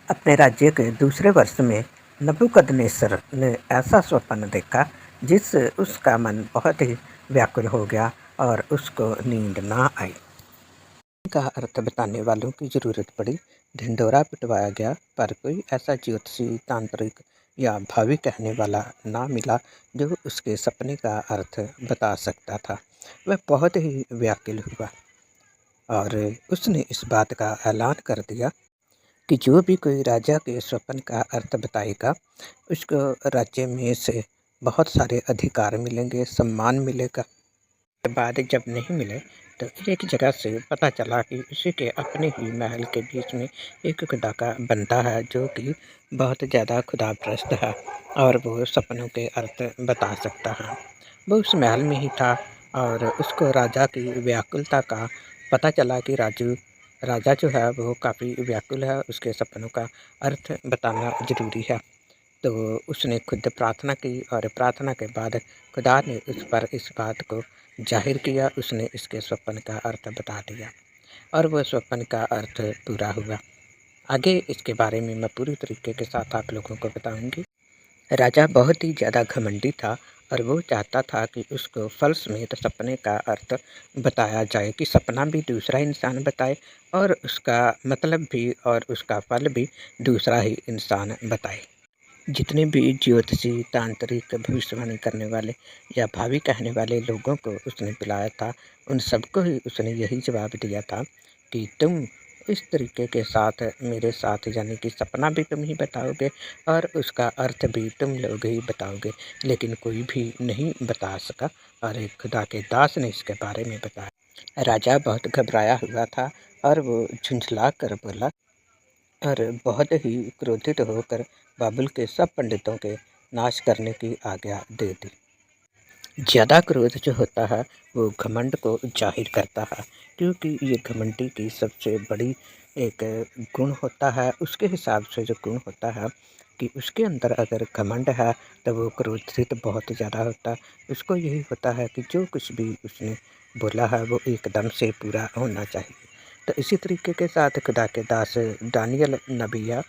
अपने राज्य के दूसरे वर्ष में नबूकदनेस्सर ने ऐसा स्वप्न देखा जिससे उसका मन बहुत ही व्याकुल हो गया और उसको नींद ना आई। का अर्थ बताने वालों की जरूरत पड़ी। ढिंढोरा पिटवाया गया पर कोई ऐसा ज्योतिषी, तांत्रिक या भावी कहने वाला ना मिला जो उसके सपने का अर्थ बता सकता था। वह बहुत ही व्याकुल हुआ और उसने इस बात का ऐलान कर दिया कि जो भी कोई राजा के स्वप्न का अर्थ बताएगा उसको राज्य में से बहुत सारे अधिकार मिलेंगे, सम्मान मिलेगा। बाद जब नहीं मिले तो एक जगह से पता चला कि उसी के अपने ही महल के बीच में एक खुदा का बंदा है जो कि बहुत ज़्यादा खुदाप्रस्त है और वो सपनों के अर्थ बता सकता है। वो उस महल में ही था और उसको राजा की व्याकुलता का पता चला कि राजा जो है वो काफ़ी व्याकुल है, उसके सपनों का अर्थ बताना ज़रूरी है। तो उसने खुद प्रार्थना की और प्रार्थना के बाद खुदा ने उस पर इस बात को जाहिर किया। उसने इसके स्वप्न का अर्थ बता दिया और वह स्वप्न का अर्थ पूरा हुआ। आगे इसके बारे में मैं पूरी तरीके के साथ आप लोगों को बताऊंगी। राजा बहुत ही ज़्यादा घमंडी था और वो चाहता था कि उसको फल समेत सपने का अर्थ बताया जाए, कि सपना भी दूसरा इंसान बताए और उसका मतलब भी और उसका फल भी दूसरा ही इंसान बताए। जितने भी ज्योतिषी, तांत्रिक, भविष्यवाणी करने वाले या भावी कहने वाले लोगों को उसने बुलाया था, उन सबको ही उसने यही जवाब दिया था कि तुम इस तरीके के साथ मेरे साथ, यानी कि सपना भी तुम ही बताओगे और उसका अर्थ भी तुम लोग ही बताओगे। लेकिन कोई भी नहीं बता सका और एक खुदा के दास ने इसके बारे में बताया। राजा बहुत घबराया हुआ था और वो झुंझला कर बोला और बहुत ही क्रोधित होकर बाबुल के सब पंडितों के नाश करने की आज्ञा दे दी। ज़्यादा क्रोध जो होता है वो घमंड को जाहिर करता है, क्योंकि ये घमंडी की सबसे बड़ी एक गुण होता है। उसके हिसाब से जो गुण होता है कि उसके अंदर अगर घमंड है तो वो क्रोधित बहुत ज़्यादा होता है। उसको यही होता है कि जो कुछ भी उसने बोला है वो एकदम से पूरा होना चाहिए। तो इसी तरीके के साथ खुदा के दास दानियल नबिया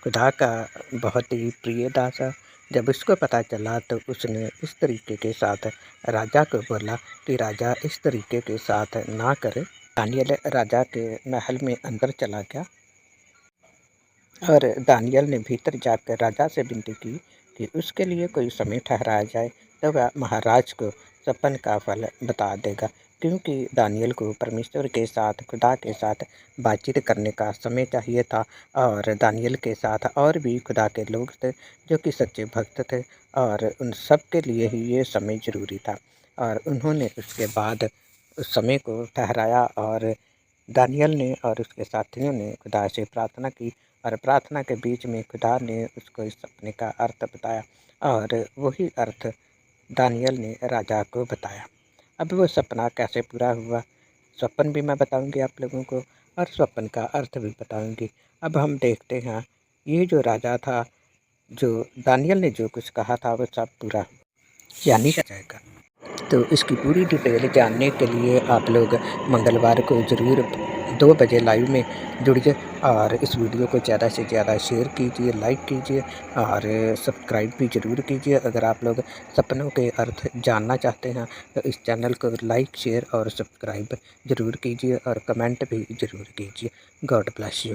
खुदा का बहुत ही प्रिय दास है। जब उसको पता चला तो उसने इस तरीके के साथ राजा को बोला कि राजा इस तरीके के साथ ना करे। दानियल राजा के महल में अंदर चला गया और दानियल ने भीतर जाकर राजा से विनती की कि उसके लिए कोई समय ठहराया जाए, तो वह महाराज को सपन का फल बता देगा, क्योंकि दानियल को परमेश्वर के साथ, खुदा के साथ बातचीत करने का समय चाहिए था और दानियल के साथ और भी खुदा के लोग थे जो कि सच्चे भक्त थे और उन सब के लिए ही ये समय ज़रूरी था। और उन्होंने उसके बाद उस समय को ठहराया और दानियल ने और उसके साथियों ने खुदा से प्रार्थना की और प्रार्थना के बीच में खुदा ने उसको इस सपने का अर्थ बताया और वही अर्थ दानियल ने राजा को बताया। अब वो सपना कैसे पूरा हुआ, स्वप्न भी मैं बताऊंगी आप लोगों को और स्वप्न का अर्थ भी बताऊंगी। अब हम देखते हैं ये जो राजा था, जो दानियल ने जो कुछ कहा था वो सब पूरा हुआ यानी जाएगा। तो इसकी पूरी डिटेल जानने के लिए आप लोग मंगलवार को ज़रूर 2 बजे लाइव में जुड़िए और इस वीडियो को ज़्यादा से ज़्यादा शेयर कीजिए, लाइक कीजिए और सब्सक्राइब भी ज़रूर कीजिए। अगर आप लोग सपनों के अर्थ जानना चाहते हैं तो इस चैनल को लाइक, शेयर और सब्सक्राइब ज़रूर कीजिए और कमेंट भी ज़रूर कीजिए। God bless you.